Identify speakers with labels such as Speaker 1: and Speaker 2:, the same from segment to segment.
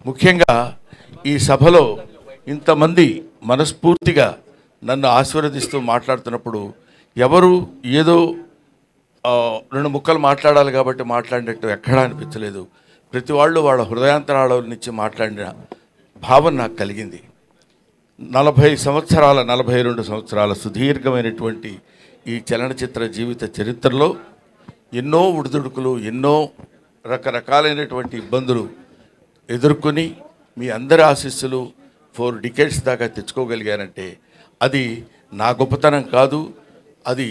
Speaker 1: ముఖ్యంగా ఈ సభలో ఇంతమంది మనస్ఫూర్తిగా నన్ను ఆశీర్వదిస్తూ మాట్లాడుతున్నప్పుడు ఎవరు ఏదో రెండు ముక్కలు మాట్లాడాలి కాబట్టి మాట్లాడినట్టు ఎక్కడా అనిపించలేదు. ప్రతి వాళ్ళు వాళ్ళ హృదయాంతరాల నుంచి మాట్లాడిన భావన నాకు కలిగింది. 42 సంవత్సరాల సుదీర్ఘమైనటువంటి ఈ చలనచిత్ర జీవిత చరిత్రలో ఎన్నో ఉడుదుడుకులు, ఎన్నో రకరకాలైనటువంటి ఇబ్బందులు ఎదుర్కొని మీ అందరి ఆశీస్సులు 4 డికేడ్స్ దాకా తెచ్చుకోగలిగానంటే అది నా గొప్పతనం కాదు, అది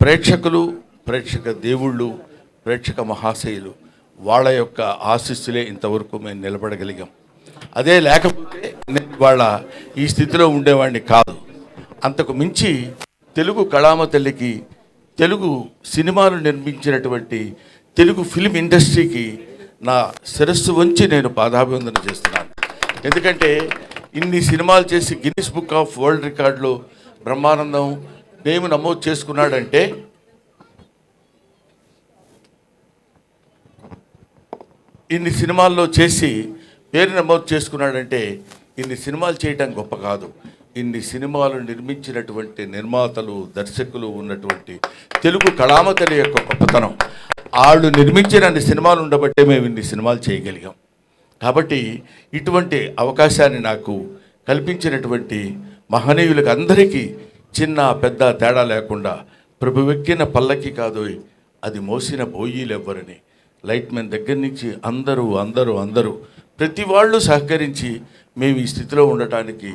Speaker 1: ప్రేక్షకులు, ప్రేక్షక దేవుళ్ళు, ప్రేక్షక మహాశయులు వాళ్ళ యొక్క ఆశీస్సులే ఇంతవరకు మేము నిలబడగలిగాం. అదే లేకపోతే నేను వాళ్ళ ఈ స్థితిలో ఉండేవాడిని కాదు. అంతకు మించి తెలుగు కళామ తల్లికి, తెలుగు సినిమాలు నిర్మించినటువంటి తెలుగు ఫిల్మ్ ఇండస్ట్రీకి నా శిరస్సు వంచి నేను పాదాభివందన చేస్తున్నాను. ఎందుకంటే ఇన్ని సినిమాలు చేసి గిన్నిస్ బుక్ ఆఫ్ వరల్డ్ రికార్డులో బ్రహ్మానందం నేమ్ నమోదు చేసుకున్నాడంటే ఇన్ని సినిమాల్లో చేసి పేరు నమోదు చేసుకున్నాడంటే ఇన్ని సినిమాలు చేయటం గొప్ప కాదు, ఇన్ని సినిమాలు నిర్మించినటువంటి నిర్మాతలు, దర్శకులు ఉన్నటువంటి తెలుగు కళామతలి యొక్క గొప్పతనం. వాళ్ళు నిర్మించిన అన్ని సినిమాలు ఉండబట్టే మేము ఇన్ని సినిమాలు చేయగలిగాం. కాబట్టి ఇటువంటి అవకాశాన్ని నాకు కల్పించినటువంటి మహనీయులకు అందరికీ చిన్న పెద్ద తేడా లేకుండా ప్రభువెక్కిన పల్లకి కాదు అది మోసిన బోయీలు ఎవ్వరని లైట్మెన్ దగ్గర నుంచి అందరూ ప్రతి వాళ్ళు సహకరించి మేము ఈ స్థితిలో ఉండటానికి,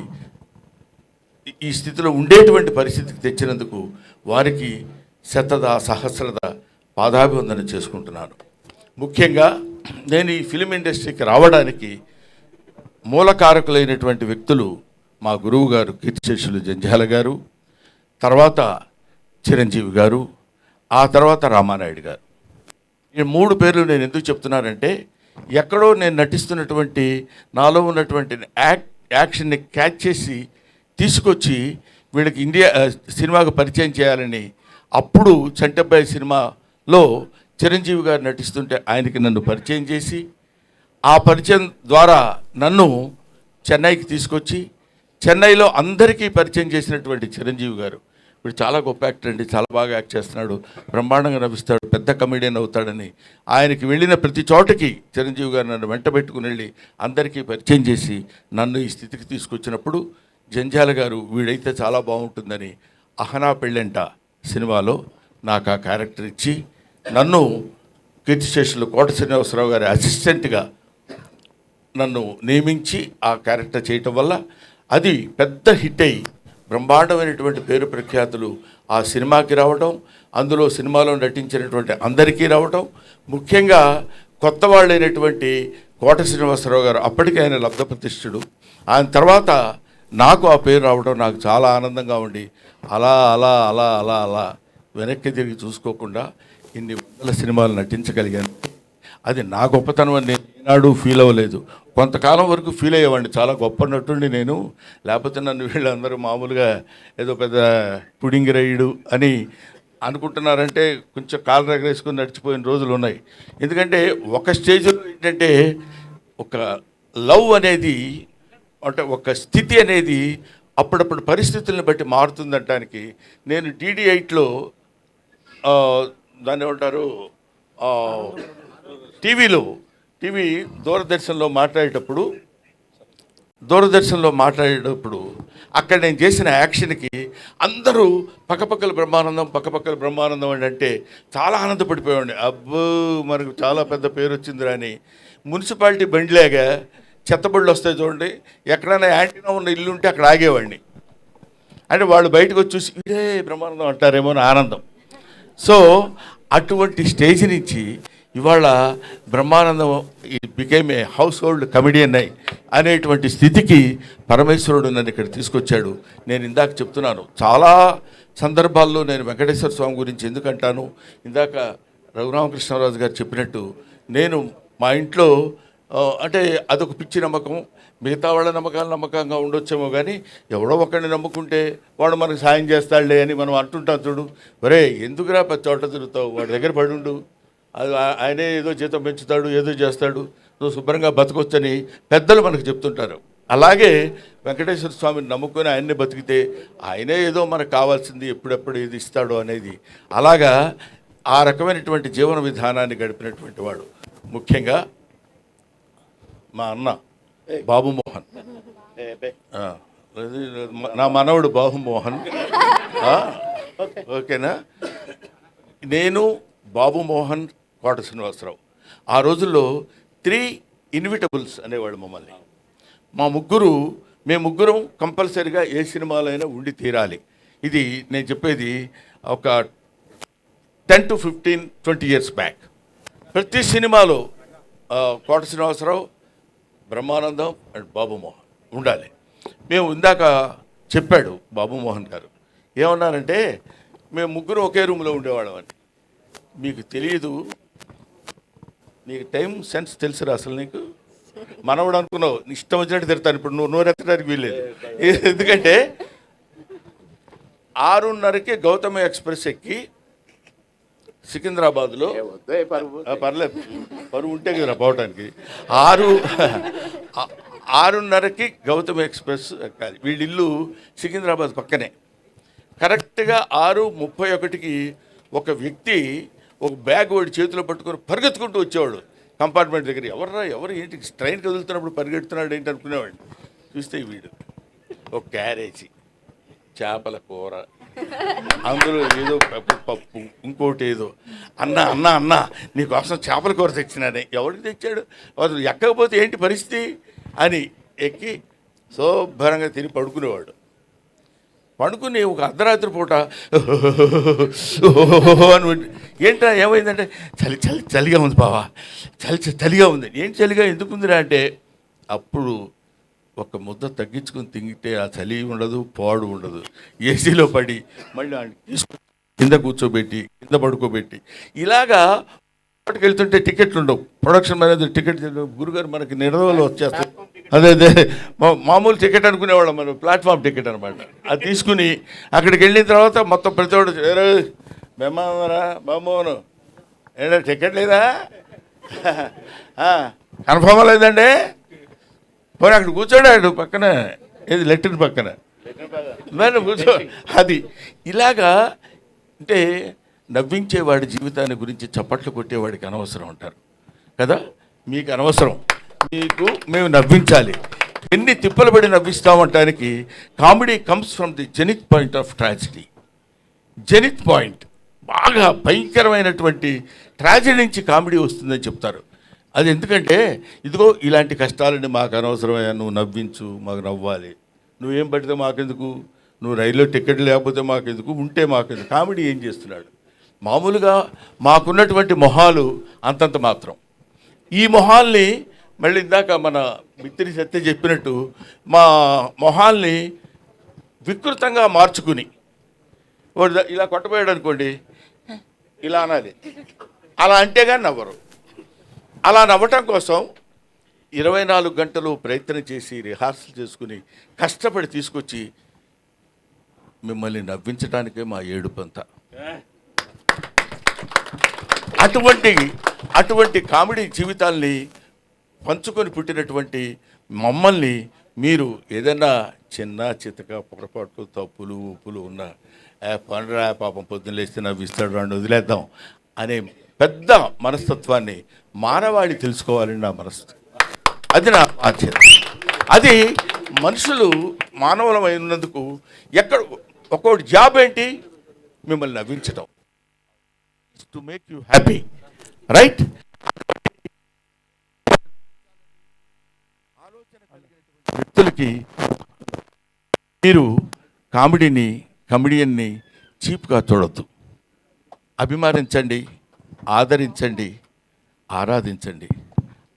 Speaker 1: ఈ స్థితిలో ఉండేటువంటి పరిస్థితికి తెచ్చినందుకు వారికి సహస్రద పాదాభివందన చేసుకుంటున్నాను. ముఖ్యంగా నేను ఈ ఫిలిం ఇండస్ట్రీకి రావడానికి మూలకారకులైనటువంటి వ్యక్తులు మా గురువు గారు కీర్తిశేషులు జంధ్యాల గారు, తర్వాత చిరంజీవి గారు, ఆ తర్వాత రామానాయుడు గారు. ఈ 3 పేర్లు నేను ఎందుకు చెప్తున్నానంటే ఎక్కడో నేను నటిస్తున్నటువంటి నాలో ఉన్నటువంటి యాక్షన్ని క్యాచ్ చేసి తీసుకొచ్చి వీళ్ళకి ఇండియా సినిమాకు పరిచయం చేయాలని, అప్పుడు చంటబ్బాయి సినిమాలో చిరంజీవి గారు నటిస్తుంటే ఆయనకి నన్ను పరిచయం చేసి, ఆ పరిచయం ద్వారా నన్ను చెన్నైకి తీసుకొచ్చి చెన్నైలో అందరికీ పరిచయం చేసినటువంటి చిరంజీవి గారు. వీడు చాలా గొప్ప యాక్టర్ అండి, చాలా బాగా యాక్ట్ చేస్తున్నాడు, బ్రహ్మాండంగా నవ్విస్తాడు, పెద్ద కమెడియన్ అవుతాడని ఆయనకి వెళ్ళిన ప్రతి చోటకి చిరంజీవి గారు నన్ను వెంట పెట్టుకుని వెళ్ళి అందరికీ పరిచయం చేసి నన్ను ఈ స్థితికి తీసుకొచ్చినప్పుడు జంధ్యాల గారు వీడైతే చాలా బాగుంటుందని అహనా పెళ్ళంట సినిమాలో నాకు ఆ క్యారెక్టర్ ఇచ్చి నన్ను కీర్తిశేషులు కోట శ్రీనివాసరావు గారి అసిస్టెంట్గా నన్ను నియమించి ఆ క్యారెక్టర్ చేయటం వల్ల అది పెద్ద హిట్ అయ్యి బ్రహ్మాండమైనటువంటి పేరు ప్రఖ్యాతులు ఆ సినిమాకి రావటం, అందులో సినిమాలో నటించినటువంటి అందరికీ రావటం, ముఖ్యంగా కొత్త వాళ్ళైనటువంటి కోట శ్రీనివాసరావు గారు అప్పటికే ఆయన లబ్ధప్రతిష్ఠుడు, ఆయన తర్వాత నాకు ఆ పేరు రావడం నాకు చాలా ఆనందంగా ఉండి అలా అలా అలా అలా అలా వెనక్కి తిరిగి చూసుకోకుండా ఇన్ని వందల సినిమాలు నటించగలిగాను. అది నా గొప్పతనం అని నేను ఈనాడు ఫీల్ అవ్వలేదు. కొంతకాలం వరకు ఫీల్ అయ్యేవాడిని, చాలా గొప్ప నటుండి నేను, లేకపోతే నన్ను వీళ్ళందరూ మామూలుగా ఏదో పెద్ద పుడింగిరయుడు అని అనుకుంటున్నారంటే కొంచెం కాలు రగరేసుకొని నడిచిపోయిన రోజులు ఉన్నాయి. ఎందుకంటే ఒక స్టేజ్లో ఏంటంటే ఒక లవ్ అనేది, అంటే ఒక స్థితి అనేది అప్పుడప్పుడు పరిస్థితులను బట్టి మారుతుందనటానికి నేను DD8లో దాన్ని ఏమంటారు టీవీ దూరదర్శన్లో మాట్లాడేటప్పుడు అక్కడ నేను చేసిన యాక్షన్కి అందరూ పక్కపక్కల బ్రహ్మానందం అని అంటే చాలా ఆనందపడిపోయాడు. అబ్బో మనకు చాలా పెద్ద పేరు వచ్చిందిరా అని. మున్సిపాలిటీ బండిలాగా చెత్తబళ్ళు వస్తాయి చూడండి, ఎక్కడైనా యాంటీనా ఉన్న ఇల్లు ఉంటే అక్కడ ఆగేవాడిని. అంటే వాళ్ళు బయటకు వచ్చి చూసి ఇదే బ్రహ్మానందం అంటారేమో అని ఆనందం. సో అటువంటి స్టేజ్ నుంచి ఇవాళ Brahmanandam became a house hold comedian అనేటువంటి స్థితికి పరమేశ్వరుడు నన్ను ఇక్కడ తీసుకొచ్చాడు. నేను ఇందాక చెప్తున్నాను, చాలా సందర్భాల్లో నేను వెంకటేశ్వర స్వామి గురించి ఎందుకంటాను, ఇందాక రఘురామకృష్ణరాజు గారు చెప్పినట్టు నేను మా ఇంట్లో అంటే అదొక పిచ్చి నమ్మకం, మిగతా వాళ్ళ నమ్మకాలు నమ్మకంగా ఉండొచ్చేమో కానీ ఎవడో ఒకరిని నమ్ముకుంటే వాడు మనకు సాయం చేస్తాడులే అని మనం అంటుంటాం చూడు. ఒరే ఎందుకురా చోట తిరుగుతావు, వాడి దగ్గర పడుండు, అది ఆయనే ఏదో జీతం పెంచుతాడు, ఏదో చేస్తాడు, నువ్వు శుభ్రంగా బతకొచ్చని పెద్దలు మనకు చెప్తుంటారు. అలాగే వెంకటేశ్వర స్వామిని నమ్ముకొని ఆయన్ని బతికితే ఆయనే ఏదో మనకు కావాల్సింది ఎప్పుడెప్పుడు ఏది ఇస్తాడో అనేది, అలాగా ఆ రకమైనటువంటి జీవన విధానాన్ని గడిపినటువంటి వాడు. ముఖ్యంగా మా అన్న బాబుమోహన్, నా మనవడు బాబుమోహన్. ఓకేనా? నేను బాబుమోహన్, కోట శ్రీనివాసరావు ఆ రోజుల్లో 3 ఇన్విటబుల్స్ అనేవాళ్ళు మమ్మల్ని. మేము ముగ్గురం కంపల్సరీగా ఏ సినిమాలో అయినా ఉండి తీరాలి. ఇది నేను చెప్పేది ఒక 10 to 15, 20 ఇయర్స్ బ్యాక్. ప్రతి సినిమాలో కోట శ్రీనివాసరావు, బ్రహ్మానందం అండ్ బాబుమోహన్ ఉండాలి. మేము ఇందాక చెప్పాడు బాబుమోహన్ గారు ఏమన్నారంటే, మేము ముగ్గురు ఒకే రూమ్లో ఉండేవాళ్ళం అని. మీకు తెలియదు, నీకు టైం సెన్స్ తెలుసురా అసలు? నీకు మనవడు అనుకున్నావు, ఇష్టం వచ్చినట్టు తిడతాను. ఇప్పుడు నువ్వు నోరెత్తడానికి వీల్లేదు. ఎందుకంటే 6:30కి గౌతమ ఎక్స్ప్రెస్ ఎక్కి సికింద్రాబాద్లో, పర్లేదు పరువు ఉంటే కదా పోవటానికి, 6:30కి గౌతమ ఎక్స్ప్రెస్ ఎక్కాలి. వీళ్ళ ఇల్లు సికింద్రాబాద్ పక్కనే. కరెక్ట్గా 6:31కి ఒక వ్యక్తి ఒక బ్యాగ్ వాడి చేతిలో పట్టుకొని పరిగెత్తుకుంటూ వచ్చేవాడు కంపార్ట్మెంట్ దగ్గర. ఎవరు ఏంటి ట్రైన్ కదులుతున్నప్పుడు పరిగెడుతున్నాడు ఏంటి అనుకునేవాడు. చూస్తే వీడు ఒక క్యారేజీ చేపల కూర, అందులో ఏదో పప్పు, ఇంకోటి ఏదో. అన్న నీకోసం చేపల కూర తెచ్చినానే. ఎవరికి తెచ్చాడు? అసలు ఎక్కకపోతే ఏంటి పరిస్థితి అని ఎక్కి శుభ్రంగా తిని పడుకునేవాడు. పడుకుని ఒక అర్ధరాత్రి పూట అని ఏంటా ఏమైందంటే, చలిగా ఉంది బావా, చలిగా ఉంది. ఏంటి చలిగా ఎందుకు ఉందిరా అంటే, అప్పుడు ఒక ముద్ద తగ్గించుకుని తింగితే ఆ చలి ఉండదు, పాడు ఉండదు. ఏసీలో పడి మళ్ళీ కింద కూర్చోబెట్టి, కింద పడుకోబెట్టి, ఇలాగా వాటికి వెళ్తుంటే టికెట్లు ఉండవు. ప్రొడక్షన్ మేనేజర్ టికెట్ గురుగారు మనకి నిర్ణయంలో వచ్చేస్తాయి. అదే మామూలు టికెట్ అనుకునేవాళ్ళం మనం, ప్లాట్ఫామ్ టికెట్ అనమాట. అది తీసుకుని అక్కడికి వెళ్ళిన తర్వాత మొత్తం ప్రతివాడు మేమారా బాబోను ఏంటో టికెట్ లేదా, కన్ఫర్మ్ లేదండి, పోనీ అక్కడ కూర్చోడాడు పక్కన, ఏది లెట్రిన్ పక్కన నేను కూర్చో. అది ఇలాగా అంటే నవ్వించేవాడి జీవితాన్ని గురించి చప్పట్లు కొట్టేవాడికి అనవసరం అంటారు కదా. మీకు అనవసరం, మీకు మేము నవ్వించాలి. ఎన్ని తిప్పలు పడి నవ్విస్తామంటానికి comedy comes from the zenith point of tragedy. Zenith point, బాగా భయంకరమైనటువంటి ట్రాజడీ నుంచి కామెడీ వస్తుందని చెప్తారు. అది ఎందుకంటే, ఇదిగో ఇలాంటి కష్టాలని మాకు అనవసరమయ్యా, నువ్వు నవ్వించు, మాకు నవ్వాలి. నువ్వేం పడితే మాకెందుకు, నువ్వు రైల్లో టికెట్ లేకపోతే మాకెందుకు, ఉంటే మాకెందుకు. కామెడీ ఏం చేస్తున్నాడు? మామూలుగా మాకున్నటువంటి మొహాలు అంతంత మాత్రం. ఈ మొహాల్ని మళ్ళీ ఇందాక మన మిత్రి సత్య చెప్పినట్టు మా మొహాల్ని వికృతంగా మార్చుకుని, వాడు ఇలా కొట్టబోయాడు అనుకోండి, ఇలా అనాలి. అలా అంటే కానీ నవ్వరు. అలా నవ్వటం కోసం 24 గంటలు ప్రయత్నం చేసి రిహార్సల్ చేసుకుని కష్టపడి తీసుకొచ్చి మిమ్మల్ని నవ్వించడానికే మా ఏడుపంతా. అటువంటి కామెడీ జీవితాల్ని పంచుకొని పుట్టినటువంటి మమ్మల్ని మీరు ఏదైనా చిన్న చితక పొరపాట్లు, తప్పులు, ఉప్పులు ఉన్న పండురా పాపం పొద్దున్న లేస్తే నవ్విస్తాడు అని వదిలేద్దాం అనే పెద్ద మనస్తత్వాన్ని మానవాళి తెలుసుకోవాలని నా మనస్తత్వం. అది నా బాధ్యత. అది మనుషులు మానవులమైనందుకు ఎక్కడ ఒక్కొక్కటి జాబ్ ఏంటి? మిమ్మల్ని నవ్వించడం, to make you happy, right? ఆలోచన కలిగినటువంటి వ్యక్తులకి మీరు కమెడియన్ని చీప్గా చూడొద్దు. అభిమానించండి, ఆదరించండి, ఆరాధించండి,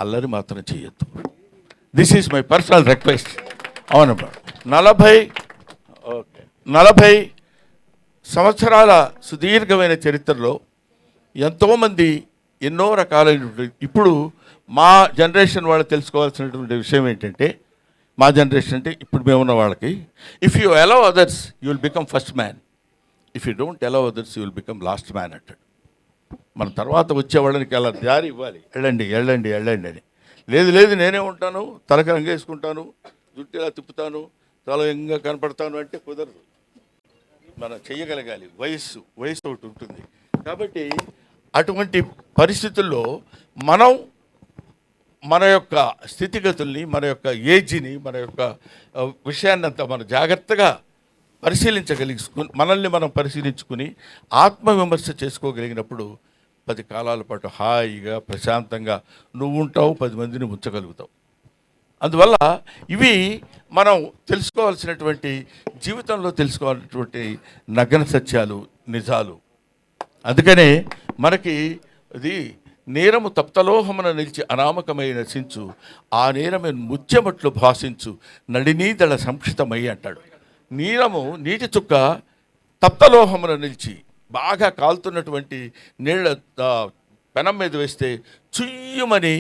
Speaker 1: అల్లరి మాత్రం చేయొద్దు. This is my personal request. అవునమ్మా, 40 సంవత్సరాల సుదీర్ఘమైన చరిత్రలో ఎంతోమంది ఎన్నో రకాలైనటువంటి, ఇప్పుడు మా జనరేషన్ వాళ్ళు తెలుసుకోవాల్సినటువంటి విషయం ఏంటంటే, మా జనరేషన్ అంటే ఇప్పుడు మేమున్న వాళ్ళకి, if you allow others you will become first man, if you don't allow others you will become last man అంటాడు. మన తర్వాత వచ్చే వాళ్ళకి అలా దారి ఇవ్వాలి, వెళ్ళండి అని. లేదు లేదు నేనే ఉంటాను, తలకి రంగేసుకుంటాను, జుట్టు ఇలా తిప్పుతాను, తల ఎంగా కనపడతాను అంటే కుదరదు. మనం చెయ్యగలగాలి. వయస్సు ఒకటి ఉంటుంది. కాబట్టి అటువంటి పరిస్థితుల్లో మనం మన యొక్క స్థితిగతుల్ని, మన యొక్క ఏజ్ని, మన యొక్క విషయాన్నంతా మనం జాగ్రత్తగా మనల్ని మనం పరిశీలించుకుని ఆత్మవిమర్శ చేసుకోగలిగినప్పుడు 10 కాలాల పాటు హాయిగా ప్రశాంతంగా నువ్వు ఉంటావు, 10 మందిని ఉంచగలుగుతావు. అందువల్ల ఇవి మనం తెలుసుకోవాల్సినటువంటి, జీవితంలో తెలుసుకోవాల్సినటువంటి నగ్న సత్యాలు, నిజాలు. అందుకనే మనకి ఇది నేరము తప్తలోహమున నిలిచి అనామకమై నశించు, ఆ నేరమే ముత్యమట్లు భాషించు, నడినీదళ సంక్షితమై అంటాడు. నీటి చుక్క తప్తలోహమున నిలిచి బాగా కాలుతున్నటువంటి నీళ్ళ పెనం మీద వేస్తే చుయ్యమని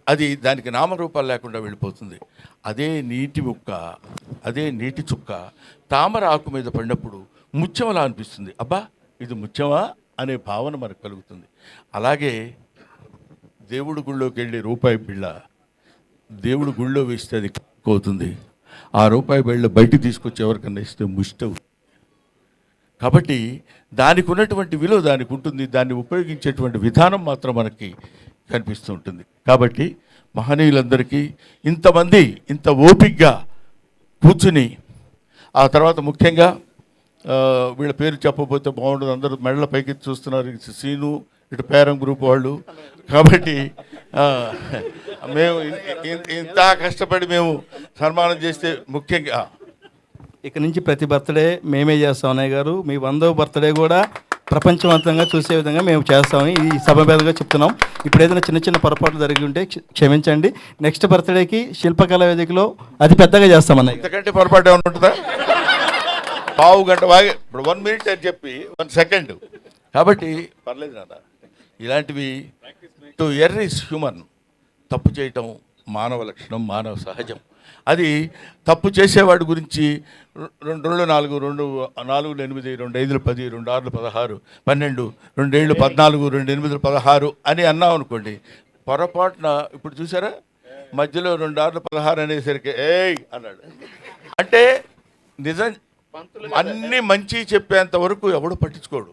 Speaker 1: అది దానికి నామరూపాలు లేకుండా వెళ్ళిపోతుంది. అదే నీటి చుక్క తామర ఆకు మీద పడినప్పుడు ముత్యమలా అనిపిస్తుంది. అబ్బా ఇది ముత్యమా అనే భావన మనకు కలుగుతుంది. అలాగే దేవుడి గుళ్ళోకి వెళ్ళి రూపాయి బిళ్ళ దేవుడి గుళ్ళో వేస్తే అది పోతుంది. ఆ రూపాయి బిళ్ళ బయటికి తీసుకొచ్చి ఎవరికన్నా ఇస్తే ముష్టవు. కాబట్టి దానికి ఉన్నటువంటి విలువ దానికి ఉంటుంది. దాన్ని ఉపయోగించేటువంటి విధానం మాత్రం మనకి కనిపిస్తూ ఉంటుంది. కాబట్టి మహనీయులందరికీ ఇంతమంది ఇంత ఓపికగా కూర్చుని, ఆ తర్వాత ముఖ్యంగా వీళ్ళ పేరు చెప్పబోతే బాగుంటుంది, అందరూ మెడల పైకి చూస్తున్నారు, సీను ఇటు పేరం గ్రూప్ వాళ్ళు. కాబట్టి మేము ఇంత కష్టపడి మేము సన్మానం చేస్తే ముఖ్యంగా
Speaker 2: ఇక నుంచి ప్రతి బర్త్డే మేమే చేస్తాం అన్నయ్య గారు. మీ 100వ బర్త్డే కూడా ప్రపంచవంతంగా చూసే విధంగా మేము చేస్తామని ఈ సభ మీదుగా చెప్తున్నాం. ఇప్పుడు ఏదైనా చిన్న చిన్న పొరపాట్లు జరిగి ఉంటే క్షమించండి. నెక్స్ట్ బర్త్డేకి శిల్పకళా వేదికలో అది పెద్దగా చేస్తాం అన్నయ్య.
Speaker 1: ఇంతకంటే పొరపాటు ఏమైనా ఉంటుందా? పావు గంట వాగే, ఇప్పుడు 1 minute అని చెప్పి 1 second. కాబట్టి పర్లేదు నాన్న, ఇలాంటివి టు ఎర్ర్ ఈజ్ హ్యూమన్. తప్పు చేయటం మానవ లక్షణం, మానవ సహజం. అది తప్పు చేసేవాడి గురించి 2 2 4 2 4 8 2 5 10 2 6 16 12 2 7 14 2 8 16 అని అన్నాం అనుకోండి, పొరపాటున ఇప్పుడు చూసారా మధ్యలో 2 6 16 అనేసరికి ఏయ్ అన్నాడు అంటే నిజం. అన్నీ మంచి చెప్పేంత వరకు ఎవడు పట్టించుకోడు.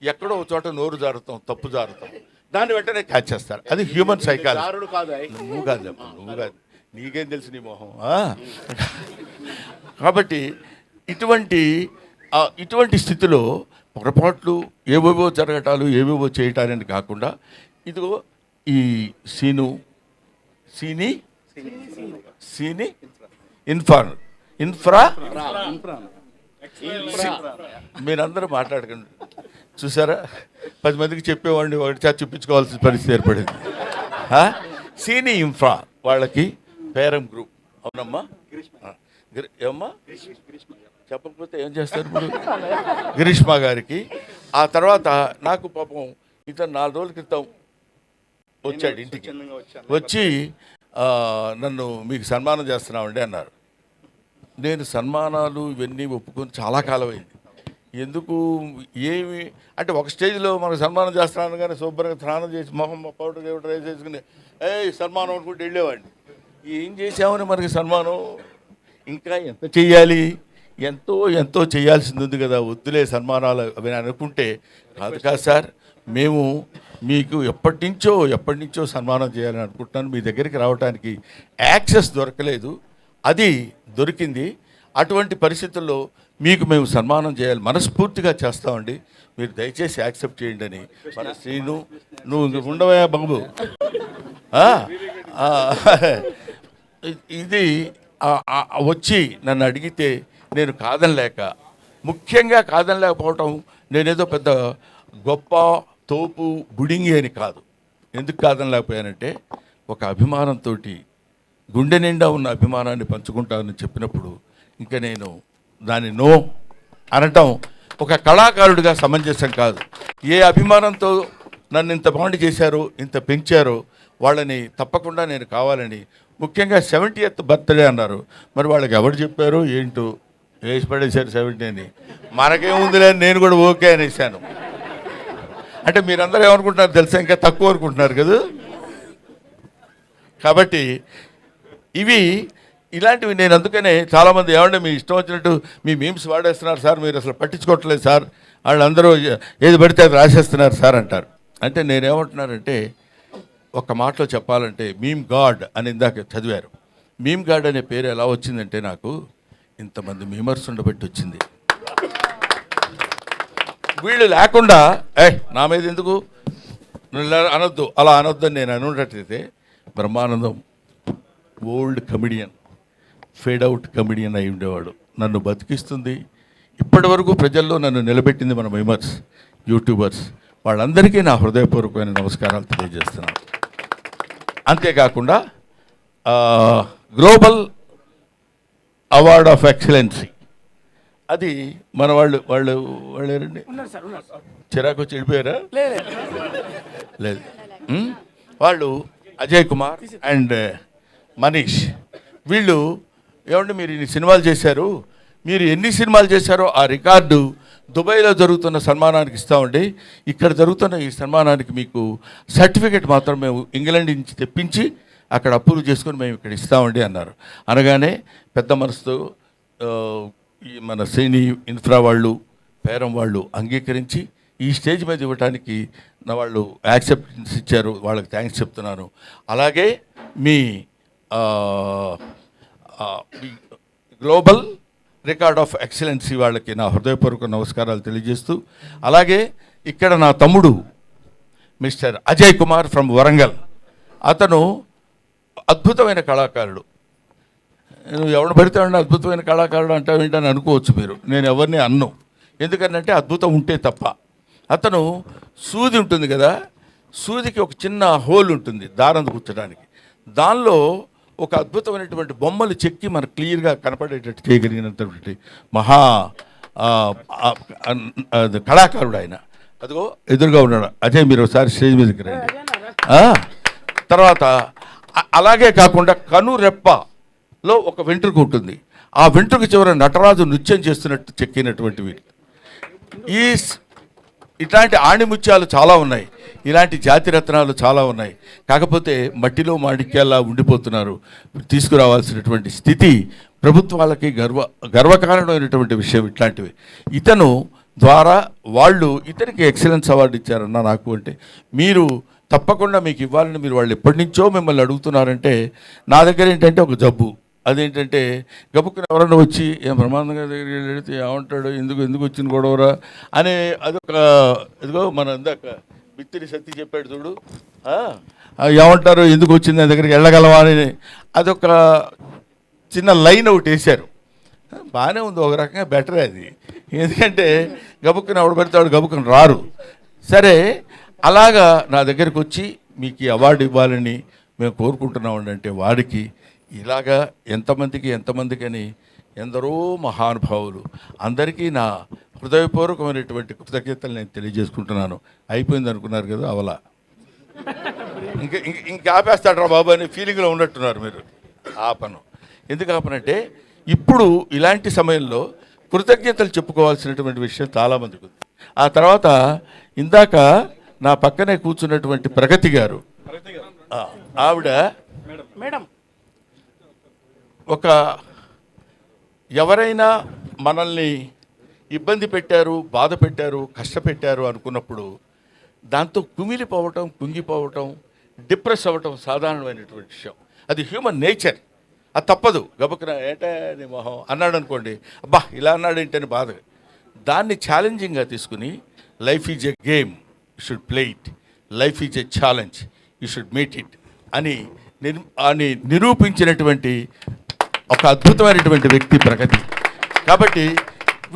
Speaker 1: ఎక్కడో ఒక చోట నోరు జారుతాం, తప్పు జారుతాం, దాన్ని వెంటనే క్యాచ్ చేస్తారు. అది హ్యూమన్ సైకాలజీ. నువ్వు కాదు, నీకేం తెలుసు నీ మొహం. కాబట్టి ఇటువంటి స్థితిలో పొరపాట్లు ఏవేవో జరగటాలు, ఏవేవో చేయటాలని కాకుండా ఇదిగో ఈ సీని ఇన్ఫ్రా మీరందరూ మాట్లాడకండి. చూసారా, 10 మందికి చెప్పేవాడిని ఒకటి చేత చూపించుకోవాల్సిన పరిస్థితి ఏర్పడింది. సీని ఇన్ఫ్రా వాళ్ళకి పేరం గ్రూప్. అవునమ్మా, ఏమమ్మా చెప్పకపోతే ఏం చేస్తారు ఇప్పుడు? గిరీష్మా గారికి. ఆ తర్వాత నాకు పాపం ఇతను 4 రోజుల క్రితం వచ్చాడు ఇంటికి. వచ్చి నన్ను మీకు సన్మానం చేస్తున్నామండి అన్నారు. నేను సన్మానాలు ఇవన్నీ ఒప్పుకొని చాలా కాలం అయింది. ఎందుకు ఏమి అంటే ఒక స్టేజ్లో మనకు సన్మానం చేస్తున్నాను కానీ శుభ్రంగా స్నానం చేసి మొహం పౌడర్ రైస్ చేసుకుని సన్మానం అనుకుంటూ వెళ్ళేవాడిని. ఏం చేసామని మనకి సన్మానం? ఇంకా ఎంత చెయ్యాలి? ఎంతో చేయాల్సింది ఉంది కదా, వద్దులే సన్మానాలు అవి అనుకుంటే కాదు సార్, మేము మీకు ఎప్పటి నుంచో సన్మానం చేయాలని అనుకుంటున్నాను. మీ దగ్గరికి రావడానికి యాక్సెస్ దొరకలేదు, అది దొరికింది. అటువంటి పరిస్థితుల్లో మీకు మేము సన్మానం చేయాలి, మనస్ఫూర్తిగా చేస్తామండి, మీరు దయచేసి యాక్సెప్ట్ చేయండి అని. మన శ్రీను, నువ్వు ఉండవా బాబు, ఇది వచ్చి నన్ను అడిగితే నేను ముఖ్యంగా కాదనలేకపోవటం నేనేదో పెద్ద గొప్ప తోపు బుడింగి అని కాదు. ఎందుకు కాదనలేకపోయానంటే ఒక అభిమానంతో, గుండె నిండా ఉన్న అభిమానాన్ని పంచుకుంటానని చెప్పినప్పుడు ఇంకా నేను దాన్ని నో అనటం ఒక కళాకారుడిగా సమంజసం కాదు. ఏ అభిమానంతో నన్ను ఇంత బాండ్ చేశారో, ఇంత పెంచారో వాళ్ళని తప్పకుండా నేను కావాలని. ముఖ్యంగా 70th బర్త్డే అన్నారు. మరి వాళ్ళకి ఎవరు చెప్పారో ఏంటో, వేసి పడేశారు 70 అని. మనకేముందిలే నేను కూడా ఓకే అనేసాను. అంటే మీరందరూ ఏమనుకుంటున్నారు తెలుసా? ఇంకా తక్కువ అనుకుంటున్నారు కదా. కాబట్టి ఇవి ఇలాంటివి నేను అందుకనే చాలామంది ఏమంటే మీ ఇష్టం వచ్చినట్టు మీ మీమ్స్ వాడేస్తున్నారు సార్, మీరు అసలు పట్టించుకోవట్లేదు సార్, వాళ్ళందరూ ఏది పడితే అది రాసేస్తున్నారు సార్ అంటారు. అంటే నేనేమంటున్నానంటే ఒక మాటలో చెప్పాలంటే మీమ్ గాడ్ అని ఇందాక చదివారు. మీమ్ గాడ్ అనే పేరు ఎలా వచ్చిందంటే నాకు ఇంతమంది మీమర్స్ ఉండబట్టి వచ్చింది. వీళ్ళు లేకుండా నా మీద ఎందుకు అనొద్దు, అలా అనొద్దు అని నేను అనున్నట్టయితే Brahmanandam old comedian, fade out comedian అయి ఉండేవాడు. నన్ను బతికిస్తుంది, ఇప్పటి వరకు ప్రజల్లో నన్ను నిలబెట్టింది మన మీమర్స్, యూట్యూబర్స్. వాళ్ళందరికీ నా హృదయపూర్వకమైన నమస్కారాలు తెలియజేస్తున్నాను. అంతేకాకుండా గ్లోబల్ అవార్డ్ ఆఫ్ ఎక్సలెన్సీ అది మన వాళ్ళు ఎవరండి, చిరాకు వచ్చి వెళ్ళిపోయారా? లేదు, వాళ్ళు అజయ్ కుమార్ అండ్ మనీష్, వీళ్ళు ఏమంటే మీరు ఇన్ని సినిమాలు చేశారు, మీరు ఎన్ని సినిమాలు చేశారో ఆ రికార్డు దుబాయ్లో జరుగుతున్న సన్మానానికి ఇస్తామండి, ఇక్కడ జరుగుతున్న ఈ సన్మానానికి మీకు సర్టిఫికెట్ మాత్రం మేము ఇంగ్లాండ్ నుంచి తెప్పించి అక్కడ అప్రూవ్ చేసుకొని మేము ఇక్కడ ఇస్తామండి అన్నారు. అనగానే పెద్ద మనసుతో ఈ మన సేని ఇన్ఫ్రా వాళ్ళు, పేరం వాళ్ళు అంగీకరించి ఈ స్టేజ్ మీద ఇవ్వడానికి నా వాళ్ళు యాక్సెప్టెన్స్ ఇచ్చారు, వాళ్ళకి థ్యాంక్స్ చెప్తున్నాను. అలాగే మీ గ్లోబల్ రికార్డ్ ఆఫ్ ఎక్సలెన్సీ వాళ్ళకి నా హృదయపూర్వక నమస్కారాలు తెలియజేస్తూ, అలాగే ఇక్కడ నా తమ్ముడు మిస్టర్ అజయ్ కుమార్ ఫ్రమ్ వరంగల్, అతను అద్భుతమైన కళాకారుడు. నువ్వు ఎవరిని పడితే అద్భుతమైన కళాకారుడు అంటావు ఏంటని అనుకోవచ్చు మీరు, నేను ఎవరిని అన్ను, ఎందుకంటే అద్భుతం ఉంటే తప్ప. అతను సూది ఉంటుంది కదా, సూదికి ఒక చిన్న హోల్ ఉంటుంది దారం కూర్చడానికి, దానిలో ఒక అద్భుతమైనటువంటి బొమ్మలు చెక్కి మనకు క్లియర్గా కనపడేటట్టు చేయగలిగినటువంటి మహా కళాకారుడు ఆయన. అదిగో ఎదురుగా ఉన్నాడు అజయ్, మీరు ఒకసారి స్టేజ్ మీదకి రండి. తర్వాత అలాగే కాకుండా కనురెప్పలో ఒక వెంట్రుక ఉంటుంది, ఆ వెంట్రుక చివర నటరాజు నృత్యం చేస్తున్నట్టు చెక్కినటువంటి వీళ్ళు. ఇట్లాంటి ఆణిముత్యాలు చాలా ఉన్నాయి, ఇలాంటి జాతిరత్నాలు చాలా ఉన్నాయి. కాకపోతే మట్టిలో మాణిక్యాల్లా ఉండిపోతున్నారు. తీసుకురావాల్సినటువంటి స్థితి ప్రభుత్వాలకి గర్వకారణమైనటువంటి విషయం ఇట్లాంటివి. ఇతను ద్వారా వాళ్ళు ఇతనికి ఎక్సలెన్స్ అవార్డు ఇచ్చారన్న నాకు. అంటే మీరు తప్పకుండా మీకు ఇవ్వాలని మీరు వాళ్ళు ఎప్పటి నుంచో మిమ్మల్ని అడుగుతున్నారంటే, నా దగ్గర ఏంటంటే ఒక జబ్బు, అదేంటంటే గబుక్కుని ఎవరన్నా వచ్చి ఏం బ్రహ్మాండంగా దగ్గరికి వెళితే ఏమంటాడు, ఎందుకు వచ్చిన గొడవరా అనే అదొక ఇదిగో మన ఇందాక బిత్తిరి సత్తి చెప్పాడు చూడు, ఏమంటారు ఎందుకు వచ్చింది దగ్గరికి వెళ్ళగలవా అని అదొక చిన్న లైన్ ఒకటి వేశారు. బాగానే ఉంది, ఒక రకంగా బెటరే అది, ఎందుకంటే గబుక్కుని ఎవడు పెడతాడు, గబుక్కుని రారు. సరే, అలాగా నా దగ్గరికి వచ్చి మీకు ఈ అవార్డు ఇవ్వాలని మేము కోరుకుంటున్నామండి అంటే వాడికి ఇలాగా ఎంతమందికి అని ఎందరో మహానుభావులు అందరికీ నా హృదయపూర్వకమైనటువంటి కృతజ్ఞతలు నేను తెలియజేసుకుంటున్నాను. అయిపోయింది అనుకున్నారు కదా, అవలా ఇంకా ఆపేస్తాడు రా బాబు అనే ఫీలింగ్లో ఉన్నట్టున్నారు మీరు. ఆపను. ఎందుకు ఆపనంటే ఇప్పుడు ఇలాంటి సమయంలో కృతజ్ఞతలు చెప్పుకోవాల్సినటువంటి విషయం చాలామందికి ఉంది. ఆ తర్వాత ఇందాక నా పక్కనే కూర్చున్నటువంటి ప్రగతి గారు, ఆవిడ మేడం ఒక ఎవరైనా మనల్ని ఇబ్బంది పెట్టారు, బాధ పెట్టారు, కష్టపెట్టారు అనుకున్నప్పుడు దాంతో కుమిలిపోవటం, కుంగిపోవటం, డిప్రెస్ అవ్వటం సాధారణమైనటువంటి విషయం. అది హ్యూమన్ నేచర్, అది తప్పదు. గబుక్కున ఏంటే నీ మొహం అన్నాడు అనుకోండి, అబ్బా ఇలా అన్నాడు ఏంటని బాధ. దాన్ని ఛాలెంజింగ్గా తీసుకుని life is a game, you should play it, life is a challenge, you should meet it అని నిరూపించినటువంటి ఒక అద్భుతమైనటువంటి వ్యక్తి ప్రగతి. కాబట్టి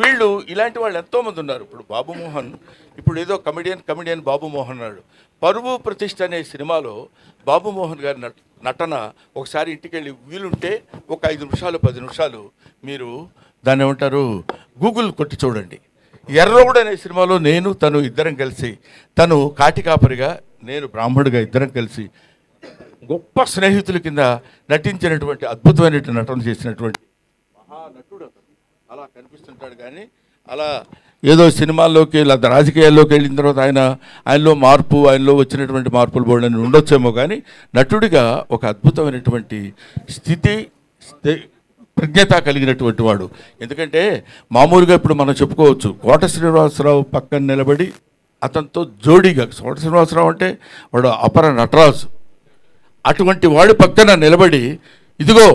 Speaker 1: వీళ్ళు ఇలాంటి వాళ్ళు ఎంతోమంది ఉన్నారు. ఇప్పుడు బాబు మోహన్, ఇప్పుడు ఏదో కమిడియన్ బాబు మోహన్ అన్నాడు. పరువు ప్రతిష్ఠ అనే సినిమాలో బాబు మోహన్ గారి నటన ఒకసారి ఇంటికి వెళ్ళి వీలుంటే ఒక 5 నిమిషాలు 10 నిమిషాలు మీరు దాన్ని ఏమంటారు గూగుల్ కొట్టి చూడండి. ఎర్రగూడ అనే సినిమాలో నేను తను ఇద్దరం కలిసి, తను కాటికాపరిగా నేను బ్రాహ్మణుడిగా ఇద్దరం కలిసి గొప్ప స్నేహితుల కింద నటించినటువంటి అద్భుతమైనటువంటి నటన చేసినటువంటి మహానటుడు అతను. అలా కనిపిస్తుంటాడు కానీ అలా ఏదో సినిమాల్లోకి లేదా రాజకీయాల్లోకి వెళ్ళిన తర్వాత ఆయనలో వచ్చినటువంటి మార్పులు బోర్డు అని ఉండొచ్చేమో, కానీ నటుడిగా ఒక అద్భుతమైనటువంటి ప్రజ్ఞత కలిగినటువంటి వాడు. ఎందుకంటే మామూలుగా ఇప్పుడు మనం చెప్పుకోవచ్చు, కోట శ్రీనివాసరావు పక్కన నిలబడి అతనితో జోడీగా, కోట శ్రీనివాసరావు అంటే వాడు అపర నటరాజు, అటువంటి వాడి పక్కన నిలబడి ఇదిగో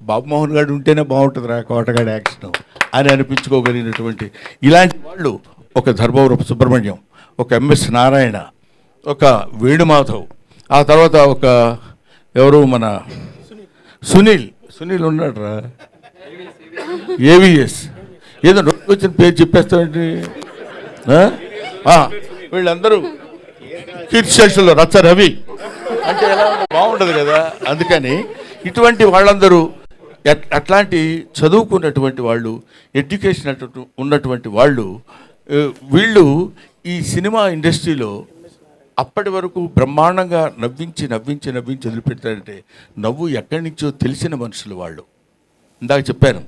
Speaker 1: బాబుమోహన్ గారు ఉంటేనే బాగుంటుందిరా కోటగాడి యాక్షన్ అని అనిపించుకోగలిగినటువంటి ఇలాంటి వాళ్ళు ఒక ధర్మవరపు సుబ్రహ్మణ్యం, ఒక ఎంఎస్ నారాయణ, ఒక వేణుమాధవ్, ఆ తర్వాత ఒక ఎవరు మన సునీల్ ఉన్నాడు రా, ఏవిఎస్, ఏదో వచ్చిన పేరు చెప్పేస్తామండి. వీళ్ళందరూ కీర్తిశేషులు, రచ్చ రవి అంటే ఎలా బాగుంటుంది కదా. అందుకని ఇటువంటి వాళ్ళందరూ అట్లాంటి చదువుకున్నటువంటి వాళ్ళు, ఎడ్యుకేషన్ ఉన్నటువంటి వాళ్ళు, వీళ్ళు ఈ సినిమా ఇండస్ట్రీలో అప్పటి వరకు బ్రహ్మాండంగా నవ్వించి వదిలిపెడతారంటే నవ్వు ఎక్కడి నుంచో తెలిసిన మనుషులు వాళ్ళు. ఇందాక చెప్పాను,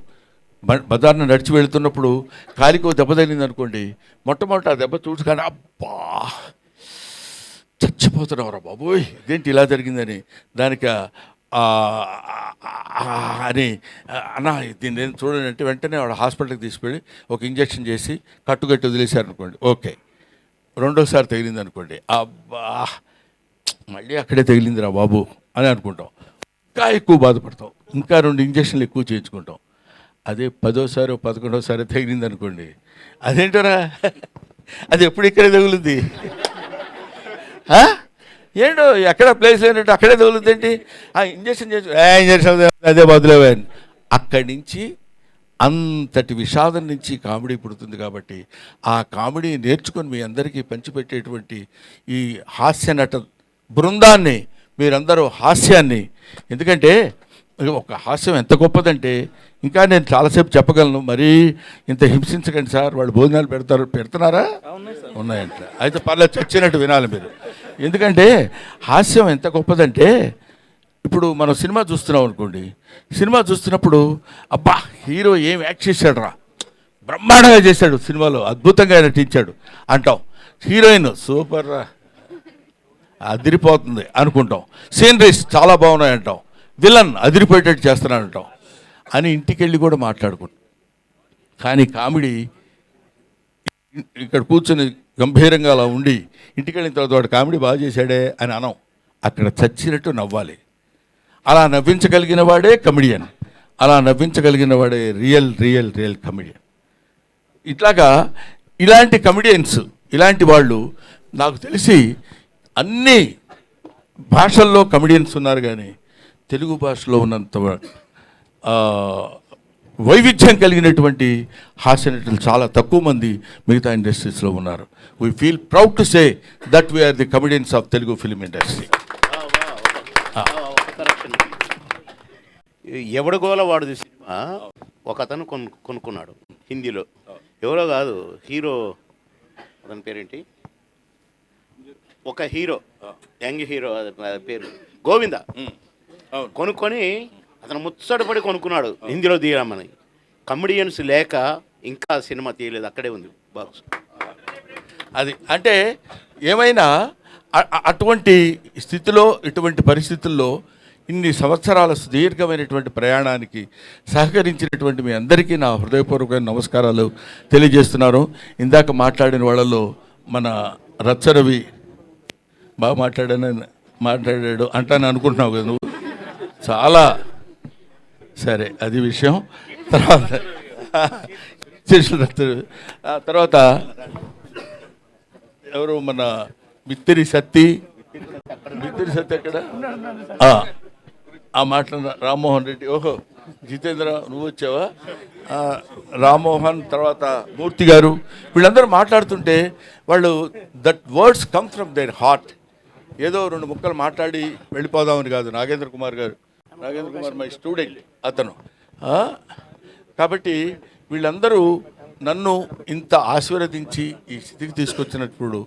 Speaker 1: బజార్ను నడిచి వెళుతున్నప్పుడు కాలికో దెబ్బ తగిలింది అనుకోండి, మొట్టమొదటి ఆ దెబ్బ చూసుకొని అబ్బా చచ్చిపోతున్నావురా బాబోయ్ ఇదేంటి ఇలా జరిగిందని, దానికి అని అన్న దీన్ని నేను చూడండి అంటే వెంటనే వాడు హాస్పిటల్కి తీసుకెళ్ళి ఒక ఇంజక్షన్ చేసి కట్టుకట్టి వదిలేశారు అనుకోండి, ఓకే. రెండోసారి తగిలింది అనుకోండి, అబ్బా మళ్ళీ అక్కడే తగిలిందిరా బాబు అని అనుకుంటాం, ఇంకా ఎక్కువ బాధపడతాం, ఇంకా 2 ఇంజక్షన్లు ఎక్కువ చేయించుకుంటాం. అదే 10వ 11వ తగిలింది అనుకోండి, అదేంటరా అది ఎప్పుడు ఇక్కడే తగులుద్ది, ఏంటో ఎక్కడ ప్లేస్ లేనట్టు అక్కడే తగులుద్ది ఏంటి, ఆ ఇంజక్షన్ అదే బదులేవే అని. అక్కడి నుంచి అంతటి విషాదం నుంచి కామెడీ పుడుతుంది. కాబట్టి ఆ కామెడీ నేర్చుకొని మీ అందరికీ పంచిపెట్టేటువంటి ఈ హాస్య నట బృందాన్ని, మీరందరూ హాస్యాన్ని, ఎందుకంటే ఒక హాస్యం ఎంత గొప్పదంటే ఇంకా నేను చాలాసేపు చెప్పగలను, మరీ ఇంత హింసించకండి సార్, వాళ్ళు భోజనాలు పెడుతున్నారా ఉన్నాయంట, అయితే పర్లేదు చచ్చినట్టు వినాలి మీరు. ఎందుకంటే హాస్యం ఎంత గొప్పదంటే, ఇప్పుడు మనం సినిమా చూస్తున్నాం అనుకోండి, సినిమా చూస్తున్నప్పుడు అబ్బా హీరో ఏం యాక్ట్ చేశాడు రా, బ్రహ్మాండంగా చేశాడు, సినిమాలో అద్భుతంగా నటించాడు అంటాం, హీరోయిన్ సూపర్ రా అదిరిపోతుంది అనుకుంటాం, సీనరీస్ చాలా బాగున్నాయి అంటాం, విలన్ అదిరిపోయేటట్టు చేస్తున్నాడు అంటాం అని ఇంటికి వెళ్ళి కూడా మాట్లాడుకుంటాం. కానీ కామెడీ ఇక్కడ కూర్చొని గంభీరంగా అలా ఉండి ఇంటికి వెళ్ళిన తర్వాత వాడు కామెడీ బాగా చేశాడే అని అనం, అక్కడ చచ్చినట్టు నవ్వాలి. అలా నవ్వించగలిగిన వాడే కమెడియన్, అలా నవ్వించగలిగిన వాడే రియల్ కమెడియన్. ఇట్లాగా ఇలాంటి కమెడియన్స్, ఇలాంటి వాళ్ళు నాకు తెలిసి అన్ని భాషల్లో కమెడియన్స్ ఉన్నారు, కానీ తెలుగు భాషలో ఉన్నంత వైవిధ్యం కలిగినటువంటి హాస్య నటులు చాలా తక్కువ మంది మిగతా ఇండస్ట్రీస్లో ఉన్నారు. We feel proud to say that we are the comedians of Telugu film industry.
Speaker 3: ఎవడగోల వాడుది సినిమా ఒక అతను కొనుక్కున్నాడు హిందీలో, ఎవరో కాదు హీరో, అతని పేరేంటి, ఒక హీరో యంగ్ హీరో పేరు గోవింద, కొనుక్కొని అతను ముచ్చటపడి కొనుక్కున్నాడు హిందీలో తీయమని. కమెడియన్స్ లేక ఇంకా సినిమా తీయలేదు, అక్కడే ఉంది బాక్స్.
Speaker 1: అది అంటే ఏమైనా అటువంటి స్థితిలో, ఇటువంటి పరిస్థితుల్లో ఇన్ని సంవత్సరాల సుదీర్ఘమైనటువంటి ప్రయాణానికి సహకరించినటువంటి మీ అందరికీ నా హృదయపూర్వకమైన నమస్కారాలు తెలియజేస్తున్నాను. ఇందాక మాట్లాడిన వాళ్ళలో మన రచ్చరవి బాగా మాట్లాడాడు అంటాను అనుకుంటున్నావు కదా నువ్వు, చాలా సరే అది విషయం. తర్వాత ఎవరు మన మిత్తిరి సత్తి ఎక్కడ ఆ మాటలు రామ్మోహన్ రెడ్డి, ఓహో జితేంద్ర నువ్వు వచ్చావా, రామ్మోహన్, తర్వాత మూర్తి గారు, వీళ్ళందరూ మాట్లాడుతుంటే వాళ్ళు that words come from their heart. ఏదో 2 ముక్కలు మాట్లాడి వెళ్ళిపోదామని కాదు. నాగేంద్ర కుమార్ మై స్టూడెంట్ అతను. కాబట్టి వీళ్ళందరూ నన్ను ఇంత ఆశీర్వదించి ఈ స్థితికి తీసుకొచ్చినప్పుడు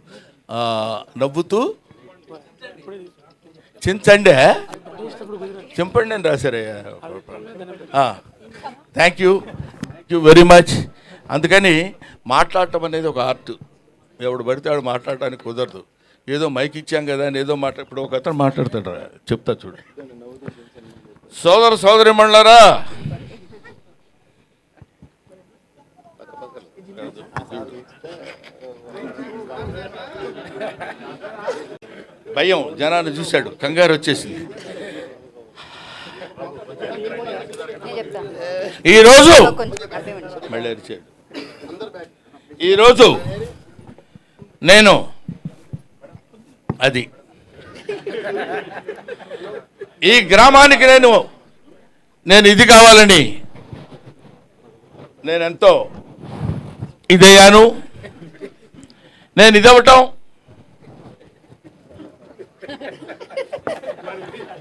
Speaker 1: నవ్వుతూ చింపండి అని రాశారయ్యా. Thank you very much. అందుకని మాట్లాడటం అనేది ఒక ఆర్ట్. ఎవడు పడితే వాడు మాట్లాడటానికి కుదరదు. ఏదో మైక్ ఇచ్చాం కదా అని ఏదో ఇప్పుడు ఒక అతను మాట్లాడతాడు, చెప్తా చూడు. సోదర సోదరిమణులారా, భయం జనాన్ని చూశాడు, కంగారు వచ్చేసింది. ఈరోజు మళ్ళీ అరిచాడు. ఈరోజు నేను అది ఈ గ్రామానికి నేను ఇది కావాలని నేనెంతో ఇదయ్యాను. నేను ఇదవటం,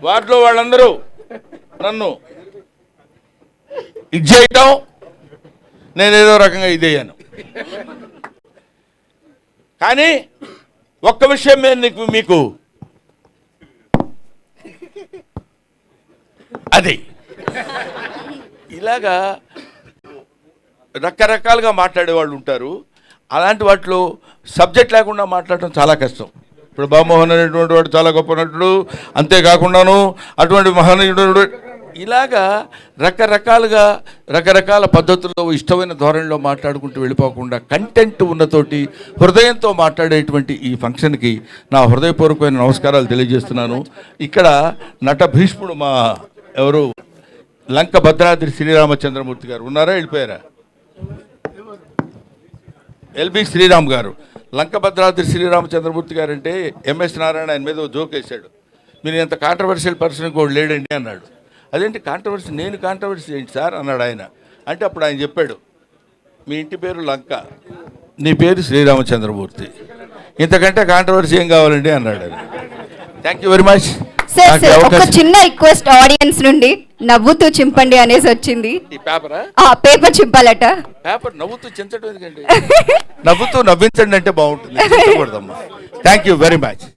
Speaker 1: వాటిలో వాళ్ళందరూ నన్ను ఇది చేయటం, నేనేదో రకంగా ఇదయ్యాను. కానీ ఒక్క విషయం మీకు అది ఇలాగా రకరకాలుగా మాట్లాడే వాళ్ళు ఉంటారు. అలాంటి వాటిలో సబ్జెక్ట్ లేకుండా మాట్లాడటం చాలా కష్టం. ఇప్పుడు బాబుమోహన్ అనేటువంటి వాడు చాలా గొప్ప నటుడు, అంతేకాకుండాను అటువంటి మహనీయుడు ఇలాగా రకరకాలుగా రకరకాల పద్ధతుల్లో ఇష్టమైన ధోరణిలో మాట్లాడుకుంటూ వెళ్ళిపోకుండా కంటెంట్ ఉన్నతోటి హృదయంతో మాట్లాడేటువంటి ఈ ఫంక్షన్కి నా హృదయపూర్వకమైన నమస్కారాలు తెలియజేస్తున్నాను. ఇక్కడ నట భీష్ముడు మా ఎవరు లంక భద్రాద్రి శ్రీరామచంద్రమూర్తి గారు ఉన్నారా, వెళ్ళిపోయారా? ఎల్బి శ్రీరామ్ గారు. లంక భద్రాద్రి శ్రీరామచంద్రమూర్తి గారు అంటే ఎంఎస్ నారాయణ ఆయన మీద జోక్ వేశాడు, మీరు ఎంత కాంట్రవర్షియల్ పర్సన్ కూడా లేడండి అన్నాడు. అదేంటి కాంట్రవర్సీ, నేను కాంట్రవర్సీ ఏంటి సార్ అన్నాడు ఆయన. అంటే అప్పుడు ఆయన చెప్పాడు, మీ ఇంటి పేరు లంక, నీ పేరు శ్రీరామచంద్రమూర్తి, ఇంతకంటే కాంట్రవర్సీ ఏం కావాలండి అన్నాడు ఆయన. Thank you very much.
Speaker 4: Sir ఒక చిన్న రిక్వెస్ట్ ఆడియన్స్ నుండి, నవ్వుతూ చింపండి అనేసి వచ్చింది.
Speaker 1: ఈ పేపరా?
Speaker 4: పేపర్ చింపాలట.
Speaker 1: పేపర్ నవ్వుతూ చించడం ఎందుకండి? నవ్వుతూ నవ్వించండి అంటే బాగుంటుంది. Thank you very much.